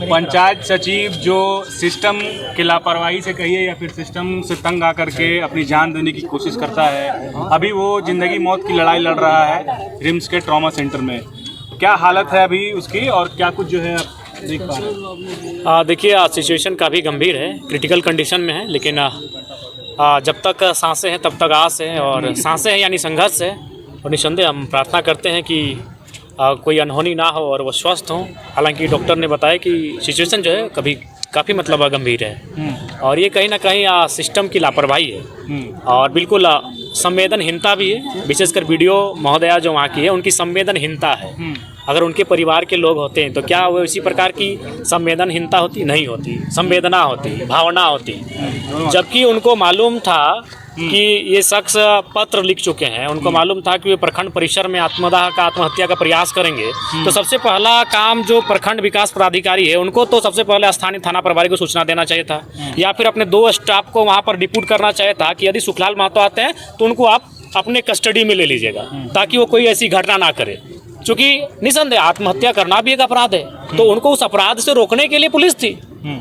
पंचायत सचिव जो सिस्टम की लापरवाही से कहिए या फिर सिस्टम से तंग आकर के अपनी जान देने की कोशिश करता है, अभी वो ज़िंदगी मौत की लड़ाई लड़ रहा है रिम्स के ट्रॉमा सेंटर में। क्या हालत है अभी उसकी और क्या कुछ जो है आप देख पा रहे हैं? देखिए, सिचुएशन काफ़ी गंभीर है, क्रिटिकल कंडीशन में है, लेकिन जब तक सांसें हैं तब तक आस है, और सांसें हैं यानी संघर्ष है। और निसंदेह हम प्रार्थना करते हैं कि कोई अनहोनी ना हो और वो स्वस्थ हों। हालांकि डॉक्टर ने बताया कि सिचुएशन जो है काफ़ी मतलब गंभीर है, और ये कहीं ना कहीं सिस्टम की लापरवाही है और बिल्कुल संवेदनहीनता भी है। विशेषकर वीडियो महोदया जो वहाँ की है, उनकी संवेदनहीनता है। अगर उनके परिवार के लोग होते हैं तो क्या वो इसी प्रकार की संवेदनहीनता होती? नहीं होती, संवेदना होती, भावना होती। जबकि उनको मालूम था कि ये शख्स पत्र लिख चुके हैं, उनको मालूम था कि वे प्रखंड परिसर में आत्महत्या का प्रयास करेंगे, तो सबसे पहला काम जो प्रखंड विकास पदाधिकारी है उनको तो सबसे पहले स्थानीय थाना प्रभारी को सूचना देना चाहिए था, या फिर अपने 2 स्टाफ को वहाँ पर डिप्यूट करना चाहिए था कि यदि सुखलाल महतो आते हैं तो उनको आप अपने कस्टडी में ले लीजिएगा, ताकि वो कोई ऐसी घटना ना करे। क्योंकि निसंदेह आत्महत्या करना भी एक अपराध है, तो उनको उस अपराध से रोकने के लिए पुलिस थी।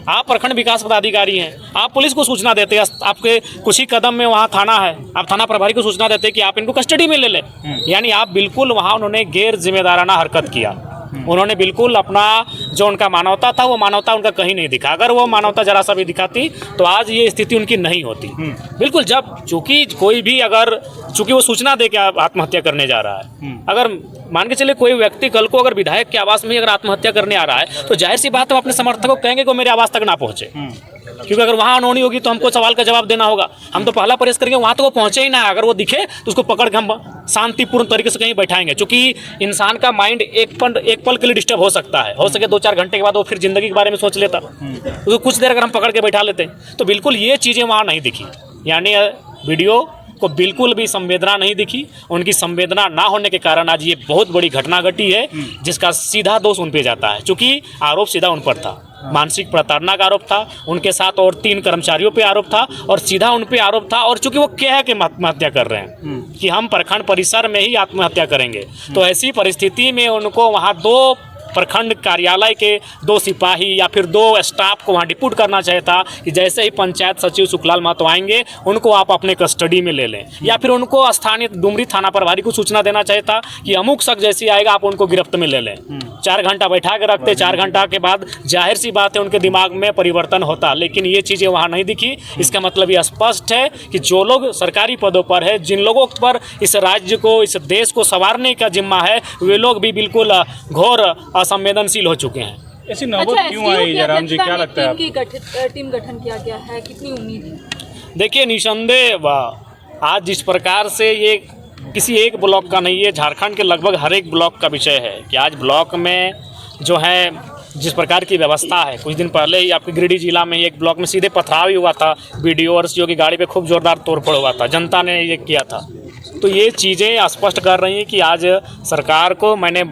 आप प्रखंड विकास पदाधिकारी हैं, आप पुलिस को सूचना देते हैं, आपके कुछ ही कदम में वहाँ थाना है, आप थाना प्रभारी को सूचना देते हैं कि आप इनको कस्टडी में ले लें। यानी आप बिल्कुल वहाँ उन्होंने गैर जिम्मेदाराना हरकत किया। उन्होंने बिल्कुल अपना जो उनका मानवता था, वो मानवता उनका कहीं नहीं दिखा। अगर वो मानवता जरा सा भी दिखाती तो आज ये स्थिति उनकी नहीं होती। बिल्कुल, जब चूंकि वो सूचना दे के आत्महत्या करने जा रहा है, अगर मान के चलिए कोई व्यक्ति कल को अगर विधायक के आवास में अगर आत्महत्या करने आ रहा है, तो जाहिर सी बात है अपने समर्थकों को कहेंगे कि वो मेरे आवास तक ना पहुंचे, क्योंकि अगर वहाँ अनहोनी होगी तो हमको सवाल का जवाब देना होगा। हम तो पहला प्रयास करेंगे वहाँ तो वो पहुँचे ही ना। अगर वो दिखे तो उसको पकड़ के हम शांतिपूर्ण तरीके से कहीं बैठाएंगे, क्योंकि इंसान का माइंड एक पल के लिए डिस्टर्ब हो सकता है, हो सके 2-4 घंटे के बाद वो फिर जिंदगी के बारे में सोच लेता। तो कुछ देर अगर हम पकड़ के बैठा लेते हैं, तो बिल्कुल ये चीज़ें वहाँ नहीं दिखी। यानी वीडियो को बिल्कुल भी संवेदना नहीं दिखी। उनकी संवेदना ना होने के कारण आज ये बहुत बड़ी घटना घटी है, जिसका सीधा दोष उन पे जाता है, क्योंकि आरोप सीधा उन पर था। मानसिक प्रताड़ना का आरोप था, उनके साथ और 3 कर्मचारियों पे आरोप था, और सीधा उन पे आरोप था। और चूंकि वो कह के आत्महत्या कर रहे हैं कि हम प्रखंड परिसर में ही आत्महत्या करेंगे, तो ऐसी परिस्थिति में उनको वहाँ 2 प्रखंड कार्यालय के 2 सिपाही या फिर 2 स्टाफ को वहाँ डिप्यूट करना चाहिए था कि जैसे ही पंचायत सचिव सुखलाल महतो आएंगे उनको आप अपने कस्टडी में ले लें, या फिर उनको स्थानीय डुमरी थाना प्रभारी को सूचना देना चाहिए था कि अमुक शख्स जैसे आएगा आप उनको गिरफ्त में ले लें। 4 घंटा बैठा के रखते, 4 घंटा के बाद जाहिर सी बात है उनके दिमाग में परिवर्तन होता, लेकिन ये चीज़ें वहाँ नहीं दिखी। इसका मतलब ये स्पष्ट है कि जो लोग सरकारी पदों पर है, जिन लोगों पर इस राज्य को, इस देश को संवारने का जिम्मा है, वे लोग भी बिल्कुल घोर असंवेदनशील हो चुके हैं। ऐसी नौबत क्यों आई जयराम जी, क्या लगता है? टीम गठन किया गया है, कितनी उम्मीद है? देखिए, निसंदेह आज जिस प्रकार से ये किसी एक ब्लॉक का नहीं है, झारखंड के लगभग हर एक ब्लॉक का विषय है कि आज ब्लॉक में जो है जिस प्रकार की व्यवस्था है। कुछ दिन पहले ही आपके गिरिडीह जिला में एक ब्लॉक में सीधे पथराव ही हुआ था, बीडीओ और सीओ की गाड़ी पे खूब जोरदार तोड़फोड़ हुआ था, जनता ने ये किया था। तो ये चीज़ें स्पष्ट कर रही हैं कि आज सरकार को, मैंने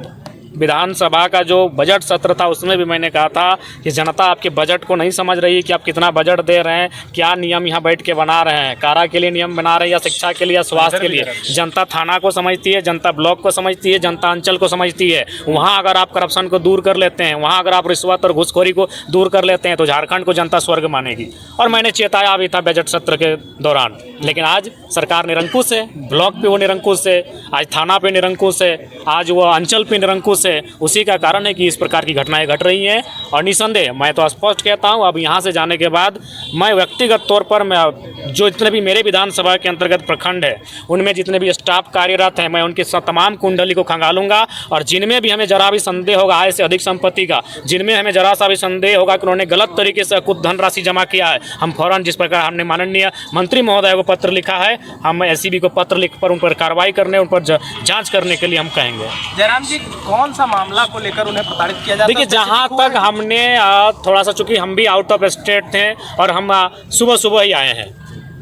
विधानसभा का जो बजट सत्र था उसमें भी मैंने कहा था कि जनता आपके बजट को नहीं समझ रही है कि आप कितना बजट दे रहे हैं, क्या नियम यहाँ बैठ के बना रहे हैं, कारा के लिए नियम बना रहे हैं या शिक्षा के लिए या स्वास्थ्य के लिए। जनता थाना को समझती है, जनता ब्लॉक को समझती है, जनता अंचल को समझती है। वहाँ अगर आप करप्शन को दूर कर लेते हैं, वहाँ अगर आप रिश्वत और घूसखोरी को दूर कर लेते हैं, तो झारखंड को जनता स्वर्ग मानेगी। और मैंने चेताया भी था बजट सत्र के दौरान, लेकिन आज सरकार निरंकुश है। ब्लॉक पे वो निरंकुश है, आज थाना पे निरंकुश है, आज वो अंचल पे निरंकुश है। उसी का कारण है कि इस प्रकार की घटनाएं घट रही हैं। और निसंदेह मैं तो स्पष्ट कहता हूं, अब यहाँ से जाने के बाद मैं व्यक्तिगत तौर पर मैं जो जितने भी मेरे विधानसभा के अंतर्गत प्रखंड है, उनमें जितने भी स्टाफ कार्यरत हैं, मैं उनके तमाम कुंडली को खंगालूंगा। और जिनमें भी हमें जरा भी संदेह होगा आय से अधिक संपत्ति का, जिनमें हमें जरा सा भी संदेह होगा कि उन्होंने गलत तरीके से कुछ धनराशि जमा किया है, हम फौरन, जिस प्रकार हमने माननीय मंत्री महोदय को पत्र लिखा है, हम एसीबी को पत्र लिख पर उन पर कार्रवाई करने, उन पर जांच करने के लिए हम कहेंगे। जयराम जी, कौन सा मामला को लेकर उन्हें प्रताड़ित किया जाता है? देखिए, जहाँ तक हमने थोड़ा सा, चूँकि हम भी आउट ऑफ स्टेट थे और हम सुबह ही आए हैं,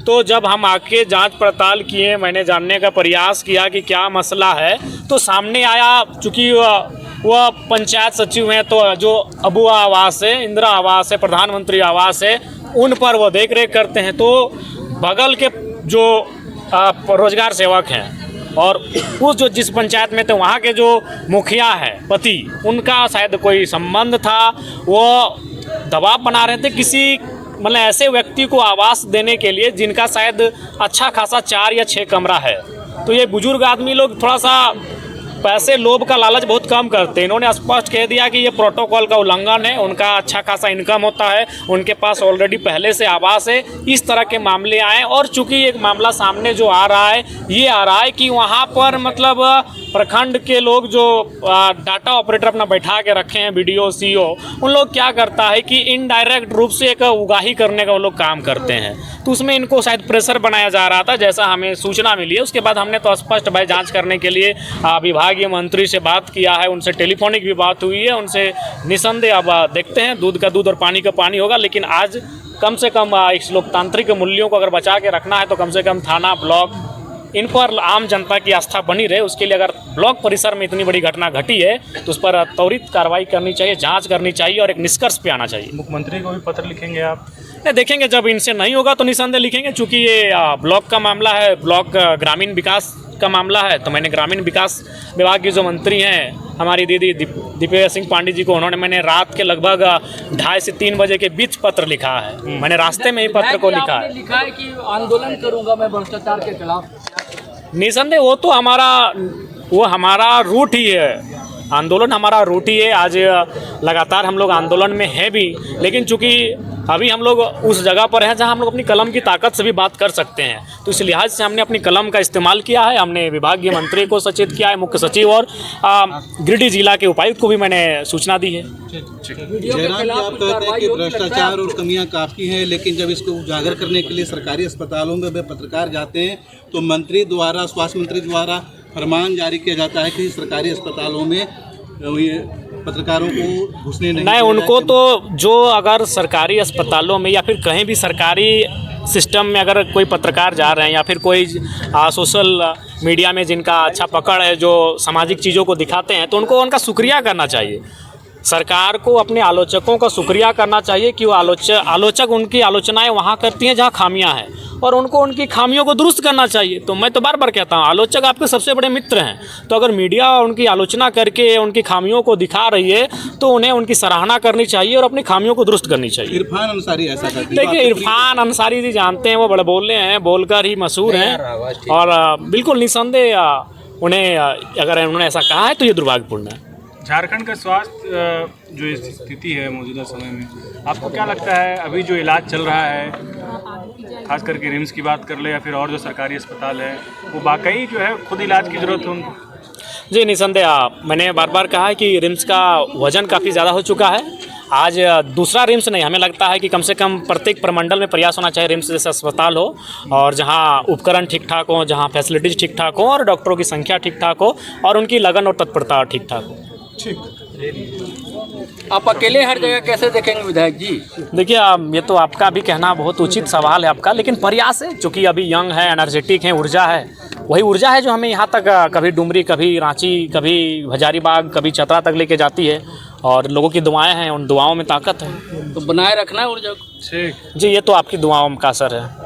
तो जब हम आके जांच पड़ताल किए, मैंने जानने का प्रयास किया कि क्या मसला है, तो सामने आया, चूँकि वह पंचायत सचिव हैं, तो जो अबुआ आवास है, इंदिरा आवास है, प्रधानमंत्री आवास है, उन पर वो देख रेख करते हैं। तो बगल के जो रोजगार सेवक हैं और उस जो जिस पंचायत में थे, वहाँ के जो मुखिया है पति, उनका शायद कोई संबंध था। वो दबाव बना रहे थे किसी मतलब ऐसे व्यक्ति को आवास देने के लिए जिनका शायद अच्छा खासा 4 या 6 कमरा है। तो ये बुजुर्ग आदमी लोग थोड़ा सा पैसे लोभ का लालच बहुत कम करते हैं। इन्होंने स्पष्ट कह दिया कि ये प्रोटोकॉल का उल्लंघन है, उनका अच्छा खासा इनकम होता है, उनके पास ऑलरेडी पहले से आवास है। इस तरह के मामले आए और चूंकि एक मामला सामने जो आ रहा है ये आ रहा है कि वहाँ पर मतलब प्रखंड के लोग जो डाटा ऑपरेटर अपना बैठा के रखे हैं BDO CO, उन लोग क्या करता है कि इनडायरेक्ट रूप से एक उगाही करने का वो लोग काम करते हैं। तो उसमें इनको शायद प्रेशर बनाया जा रहा था, जैसा हमें सूचना मिली है। उसके बाद हमने तो स्पष्ट भाई जांच करने के लिए विभागीय मंत्री से बात किया है, उनसे टेलीफोनिक भी बात हुई है, उनसे निसंदेह अब देखते हैं, दूध का दूध और पानी का पानी होगा। लेकिन आज कम से कम इस लोकतांत्रिक मूल्यों को अगर बचा के रखना है तो कम से कम थाना, ब्लॉक, इन पर आम जनता की आस्था बनी रहे, उसके लिए अगर ब्लॉक परिसर में इतनी बड़ी घटना घटी है तो उस पर त्वरित कार्रवाई करनी चाहिए, जांच करनी चाहिए और एक निष्कर्ष पे आना चाहिए। मुख्यमंत्री को भी पत्र लिखेंगे आप? नहीं, देखेंगे जब इनसे नहीं होगा तो निसंदेह लिखेंगे। चूँकि ये ब्लॉक का मामला है, ब्लॉक ग्रामीण विकास का मामला है, तो मैंने ग्रामीण विकास विभाग की जो मंत्री हैं हमारी दीदी दीपेश सिंह पांडे जी को, उन्होंने मैंने रात के लगभग 2:30 से 3 बजे के बीच पत्र लिखा है। मैंने रास्ते में ही पत्र को लिखा है। लिखा है कि आंदोलन करूंगा मैं भ्रष्टाचार के खिलाफ। निसंदेह वो हमारा रूट ही है, आंदोलन हमारा रूट ही है। आज लगातार हम लोग आंदोलन में हैं भी, लेकिन चूंकि अभी हम लोग उस जगह पर हैं जहां हम लोग अपनी कलम की ताकत से भी बात कर सकते हैं, तो इस लिहाज से हमने अपनी कलम का इस्तेमाल किया है। हमने विभागीय मंत्री को सचेत किया है, मुख्य सचिव और गिरिडीह जिला के उपायुक्त को भी मैंने सूचना दी है। जयराम जी, आप कहते हैं कि भ्रष्टाचार और कमियां काफ़ी हैं, लेकिन जब इसको उजागर करने के लिए सरकारी अस्पतालों में वे पत्रकार जाते हैं तो मंत्री द्वारा, स्वास्थ्य मंत्री द्वारा फरमान जारी किया जाता है कि सरकारी अस्पतालों में ये पत्रकारों को घुसने नहीं उनको तो जो अगर सरकारी अस्पतालों में या फिर कहीं भी सरकारी सिस्टम में अगर कोई पत्रकार जा रहे हैं या फिर कोई सोशल मीडिया में जिनका अच्छा पकड़ है, जो सामाजिक चीज़ों को दिखाते हैं, तो उनको उनका शुक्रिया करना चाहिए। सरकार को अपने आलोचकों का शुक्रिया करना चाहिए कि वो आलोचक उनकी आलोचनाएं वहाँ करती हैं जहाँ खामियां हैं, और उनको उनकी खामियों को दुरुस्त करना चाहिए। तो मैं तो बार बार कहता हूँ, आलोचक आपके सबसे बड़े मित्र हैं, तो अगर मीडिया उनकी आलोचना करके उनकी खामियों को दिखा रही है तो उन्हें उनकी सराहना करनी चाहिए और अपनी खामियों को दुरुस्त करनी चाहिए। इरफान अंसारी ऐसा करते हैं। देखिए, इरफान अंसारी जी जानते हैं, वो बड़े बोले हैं, बोलकर ही मशहूर हैं, और बिल्कुल निसंदेह उन्हें अगर उन्होंने ऐसा कहा है तो ये दुर्भाग्यपूर्ण है। झारखंड का स्वास्थ्य जो स्थिति है मौजूदा समय में, आपको क्या लगता है अभी जो इलाज चल रहा है, खास करके रिम्स की बात कर ले या फिर और जो सरकारी अस्पताल है, वो वाकई जो है खुद इलाज की ज़रूरत है उनको? जी निसंदेह, मैंने बार बार कहा है कि रिम्स का वजन काफ़ी ज़्यादा हो चुका है। आज दूसरा रिम्स नहीं, हमें लगता है कि कम से कम प्रत्येक प्रमंडल में प्रयास होना चाहिए रिम्स जैसा अस्पताल हो, और जहां उपकरण ठीक ठाक हो, जहां फैसिलिटीज़ ठीक ठाक हो और डॉक्टरों की संख्या ठीक ठाक हो और उनकी लगन और तत्परता ठीक ठाक हो। आप अकेले हर जगह कैसे देखेंगे विधायक जी? देखिए, ये तो आपका भी कहना बहुत उचित सवाल है आपका, लेकिन प्रयास है, चूँकि अभी यंग है, एनर्जेटिक है, ऊर्जा है, वही ऊर्जा है जो हमें यहाँ तक कभी डुमरी, कभी रांची, कभी हजारीबाग, कभी चतरा तक लेके जाती है, और लोगों की दुआएं हैं, उन दुआओं में ताकत है। तो बनाए रखना है ऊर्जा को। जी, ये तो आपकी दुआओं का असर है।